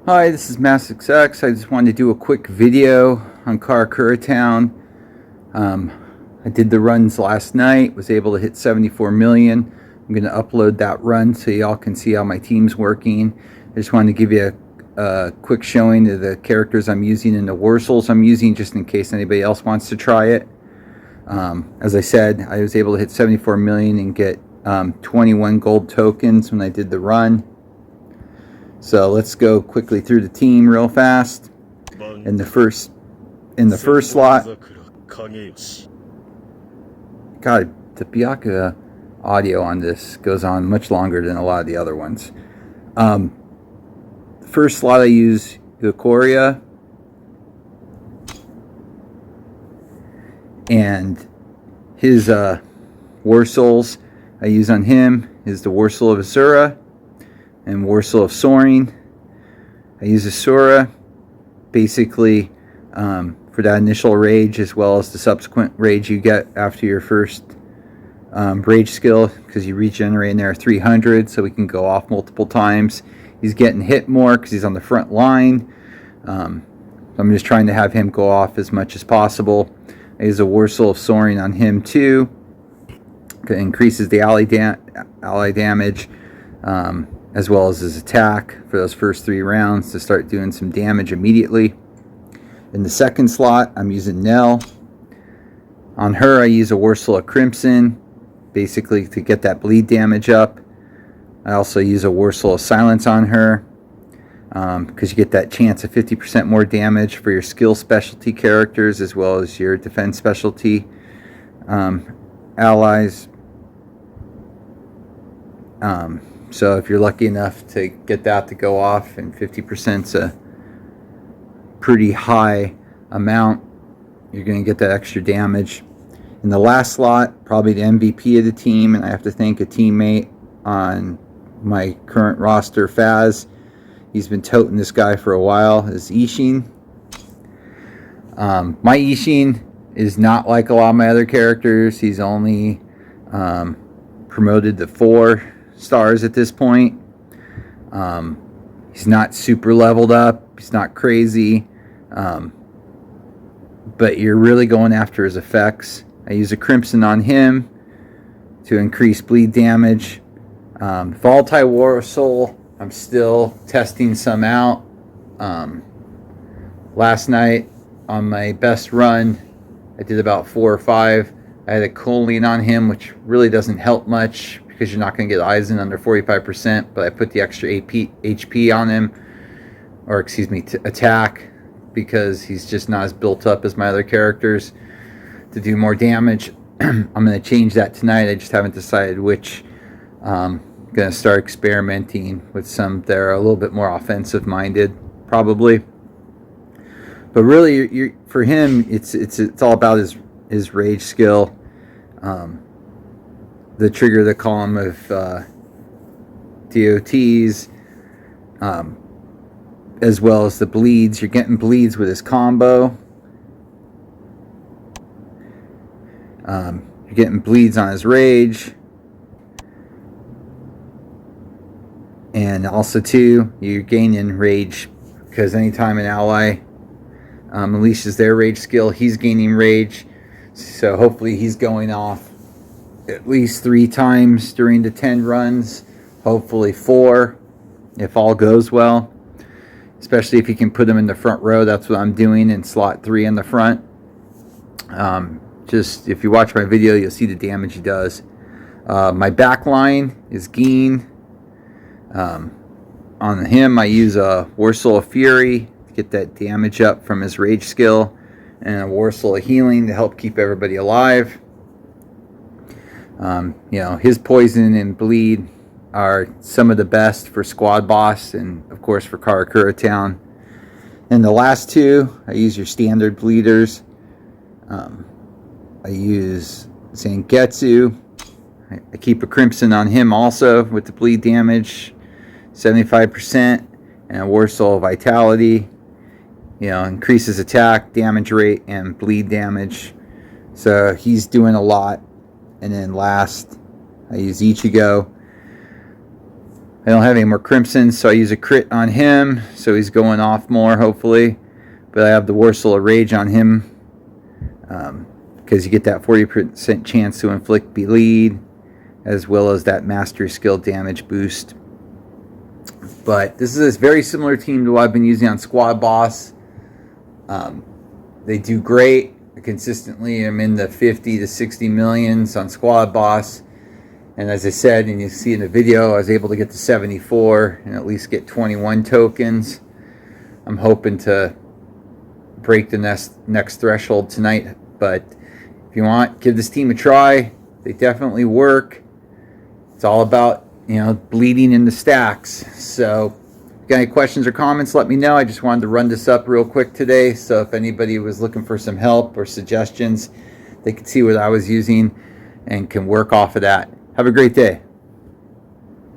Hi, this is MassXX. I just wanted to do a quick video on Karakaua. I did the runs last night, was able to hit 74 million. I'm going to upload that run so y'all can see how my team's working. I just wanted to give you a quick showing of the characters I'm using and the Wursels I'm using, just in case anybody else wants to try it. As I said, I was able to hit 74 million and get 21 gold tokens when I did the run. So let's go quickly through the team real fast. In the first slot, God, the Byakuya audio on this goes on much longer than a lot of the other ones. The first slot I use Karakaua, and his Wursels I use on him is the Wursel of Asura and Wursel of Soaring. I use Asura basically for that initial rage, as well as the subsequent rage you get after your first rage skill, because you regenerate in there 300, so we can go off multiple times. He's getting hit more because he's on the front line. I'm just trying to have him go off as much as possible. I use a Wursel of Soaring on him too. It increases the ally damage, as well as his attack for those first 3 rounds to start doing some damage immediately. In the second slot, I'm using Nell. On her, I use a Wursel of Crimson, basically to get that bleed damage up. I also use a Wursel of Silence on her, because you get that chance of 50% more damage for your skill specialty characters, as well as your defense specialty allies. So if you're lucky enough to get that to go off, and 50%'s a pretty high amount, you're going to get that extra damage. In the last slot, probably the MVP of the team, and I have to thank a teammate on my current roster, Faz. He's been toting this guy for a while, is Ishin. My Ishin is not like a lot of my other characters. He's only promoted to 4 stars at this point. He's not super leveled up. He's not crazy. But you're really going after his effects. I use a Crimson on him to increase bleed damage. Volatile Wursel, I'm still testing some out. Last night on my best run, I did about 4 or 5. I had a choline on him, which really doesn't help much because you're not going to get Eisen under 45%, but I put the extra HP on him, or excuse me, attack, because he's just not as built up as my other characters to do more damage. I'm going to change that tonight. I just haven't decided which. I'm going to start experimenting with some that are a little bit more offensive minded, probably. But really, for him, it's all about his rage skill. The trigger the column of DOTs, as well as the bleeds. You're getting bleeds with his combo. You're getting bleeds on his rage. And also too, you're gaining rage because anytime an ally unleashes their rage skill, he's gaining rage. So hopefully he's going off at least 3 times during the 10 runs, hopefully 4 if all goes well, especially if you can put him in the front row. That's what I'm doing in slot 3 in the front. Just if you watch my video, you'll see the damage he does. My back line is Geen. On him, I use a Wursel of Fury to get that damage up from his rage skill, and a Wursel of Healing to help keep everybody alive. His poison and bleed are some of the best for Squad Boss, and of course for Karakaua. And the last 2, I use your standard bleeders. I use Zangetsu. I keep a Crimson on him also with the bleed damage, 75%, and a Wursel of Vitality. Increases attack, damage rate, and bleed damage. So he's doing a lot. And then last, I use Ichigo. I don't have any more crimsons, so I use a crit on him, so he's going off more, hopefully. But I have the Warsaw of Rage on him, because you get that 40% chance to inflict bleed, as well as that mastery skill damage boost. But this is a very similar team to what I've been using on Squad Boss. They do great. Consistently, I'm in the 50 to 60 millions on Squad Boss. And as I said, and you see in the video, I was able to get to 74 and at least get 21 tokens. I'm hoping to break the next threshold tonight. But if you want, give this team a try. They definitely work. It's all about, bleeding in the stacks. So if you got any questions or comments, let me know. I just wanted to run this up real quick today. So if anybody was looking for some help or suggestions, they could see what I was using and can work off of that. Have a great day.